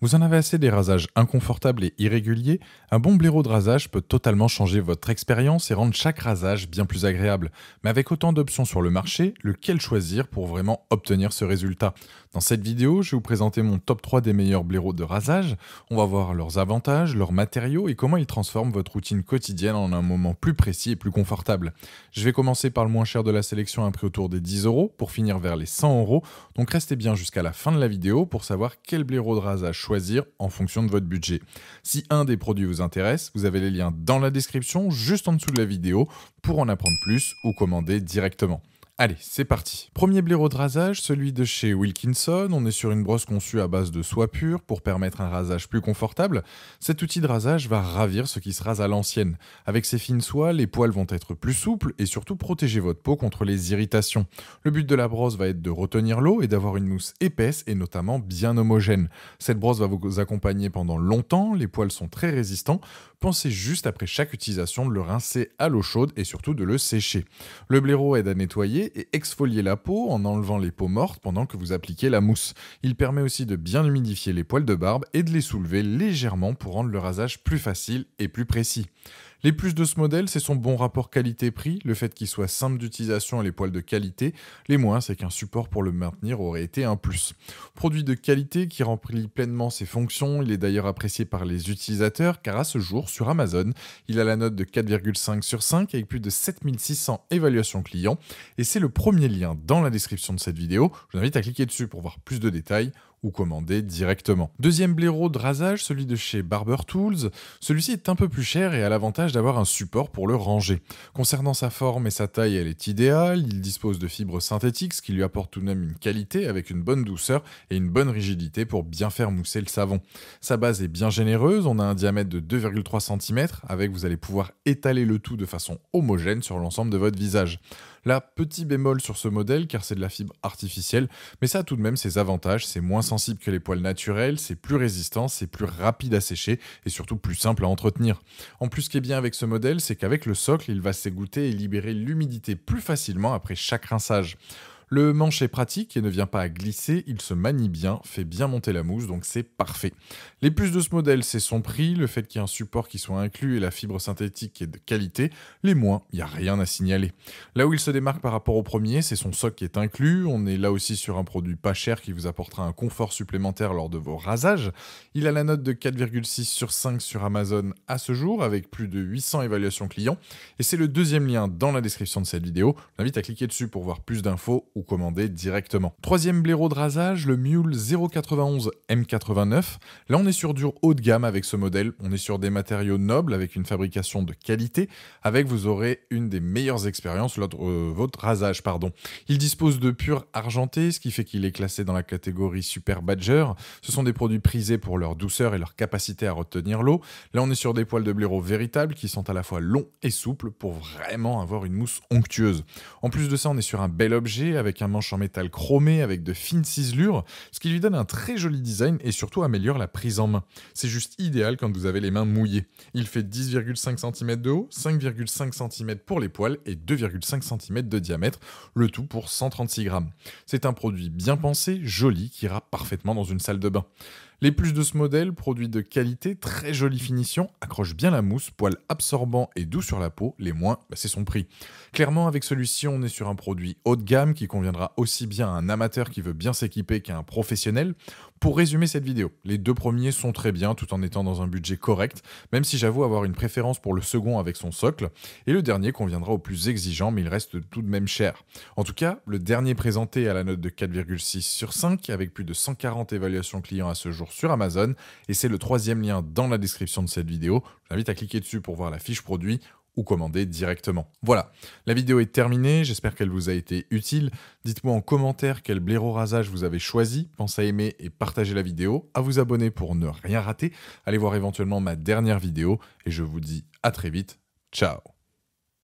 Vous en avez assez des rasages inconfortables et irréguliers? Un bon blaireau de rasage peut totalement changer votre expérience et rendre chaque rasage bien plus agréable. Mais avec autant d'options sur le marché, lequel choisir pour vraiment obtenir ce résultat? Dans cette vidéo, je vais vous présenter mon top 3 des meilleurs blaireaux de rasage. On va voir leurs avantages, leurs matériaux et comment ils transforment votre routine quotidienne en un moment plus précis et plus confortable. Je vais commencer par le moins cher de la sélection à un prix autour des 10 euros pour finir vers les 100 euros. Donc restez bien jusqu'à la fin de la vidéo pour savoir quel blaireau de rasage choisir en fonction de votre budget. Si un des produits vous intéresse, vous avez les liens dans la description, juste en dessous de la vidéo, pour en apprendre plus ou commander directement. Allez, c'est parti. Premier blaireau de rasage, celui de chez Wilkinson. On est sur une brosse conçue à base de soie pure pour permettre un rasage plus confortable. Cet outil de rasage va ravir ce qui se rase à l'ancienne. Avec ses fines soies, les poils vont être plus souples et surtout protéger votre peau contre les irritations. Le but de la brosse va être de retenir l'eau et d'avoir une mousse épaisse et notamment bien homogène. Cette brosse va vous accompagner pendant longtemps, les poils sont très résistants. Pensez juste après chaque utilisation de le rincer à l'eau chaude et surtout de le sécher. Le blaireau aide à nettoyer et exfolier la peau en enlevant les peaux mortes pendant que vous appliquez la mousse. Il permet aussi de bien humidifier les poils de barbe et de les soulever légèrement pour rendre le rasage plus facile et plus précis. Les plus de ce modèle, c'est son bon rapport qualité-prix, le fait qu'il soit simple d'utilisation et les poils de qualité. Les moins, c'est qu'un support pour le maintenir aurait été un plus. Produit de qualité qui remplit pleinement ses fonctions, il est d'ailleurs apprécié par les utilisateurs car à ce jour, sur Amazon, il a la note de 4,5 sur 5 avec plus de 7600 évaluations clients. Et c'est le premier lien dans la description de cette vidéo. Je vous invite à cliquer dessus pour voir plus de détails ou commander directement. Deuxième blaireau de rasage, celui de chez Barber Tools. Celui-ci est un peu plus cher et a l'avantage d'avoir un support pour le ranger. Concernant sa forme et sa taille, elle est idéale. Il dispose de fibres synthétiques, ce qui lui apporte tout de même une qualité avec une bonne douceur et une bonne rigidité pour bien faire mousser le savon. Sa base est bien généreuse, on a un diamètre de 2,3 cm, avec vous allez pouvoir étaler le tout de façon homogène sur l'ensemble de votre visage. Là, petit bémol sur ce modèle car c'est de la fibre artificielle, mais ça a tout de même ses avantages, c'est moins sensible que les poils naturels, c'est plus résistant, c'est plus rapide à sécher et surtout plus simple à entretenir. En plus, ce qui est bien avec ce modèle, c'est qu'avec le socle, il va s'égoutter et libérer l'humidité plus facilement après chaque rinçage. Le manche est pratique et ne vient pas à glisser, il se manie bien, fait bien monter la mousse, donc c'est parfait. Les plus de ce modèle, c'est son prix, le fait qu'il y ait un support qui soit inclus et la fibre synthétique qui est de qualité. Les moins, il n'y a rien à signaler. Là où il se démarque par rapport au premier, c'est son socle qui est inclus. On est là aussi sur un produit pas cher qui vous apportera un confort supplémentaire lors de vos rasages. Il a la note de 4,6 sur 5 sur Amazon à ce jour, avec plus de 800 évaluations clients. Et c'est le deuxième lien dans la description de cette vidéo. Je vous invite à cliquer dessus pour voir plus d'infos ou commander directement. Troisième blaireau de rasage, le Mule 091 M89. Là, on est sur du haut de gamme avec ce modèle. On est sur des matériaux nobles avec une fabrication de qualité. Avec, vous aurez une des meilleures expériences lors de votre rasage. Il dispose de pur argenté, ce qui fait qu'il est classé dans la catégorie Super Badger. Ce sont des produits prisés pour leur douceur et leur capacité à retenir l'eau. Là, on est sur des poils de blaireau véritables qui sont à la fois longs et souples pour vraiment avoir une mousse onctueuse. En plus de ça, on est sur un bel objet avec un manche en métal chromé avec de fines ciselures, ce qui lui donne un très joli design et surtout améliore la prise en main. C'est juste idéal quand vous avez les mains mouillées. Il fait 10,5 cm de haut, 5,5 cm pour les poils et 2,5 cm de diamètre, le tout pour 136 grammes. C'est un produit bien pensé, joli, qui ira parfaitement dans une salle de bain. Les plus de ce modèle, produit de qualité, très jolie finition, accroche bien la mousse, poil absorbant et doux sur la peau, les moins, c'est son prix. Clairement, avec celui-ci, on est sur un produit haut de gamme qui conviendra aussi bien à un amateur qui veut bien s'équiper qu'à un professionnel. Pour résumer cette vidéo, les deux premiers sont très bien tout en étant dans un budget correct, même si j'avoue avoir une préférence pour le second avec son socle, et le dernier conviendra aux plus exigeants, mais il reste tout de même cher. En tout cas, le dernier présenté a la note de 4,6 sur 5, avec plus de 140 évaluations clients à ce jour sur Amazon, et c'est le troisième lien dans la description de cette vidéo. Je vous invite à cliquer dessus pour voir la fiche produit ou commander directement. Voilà, la vidéo est terminée, j'espère qu'elle vous a été utile. Dites-moi en commentaire quel blaireau rasage vous avez choisi, pensez à aimer et partager la vidéo, à vous abonner pour ne rien rater, allez voir éventuellement ma dernière vidéo, et je vous dis à très vite, ciao.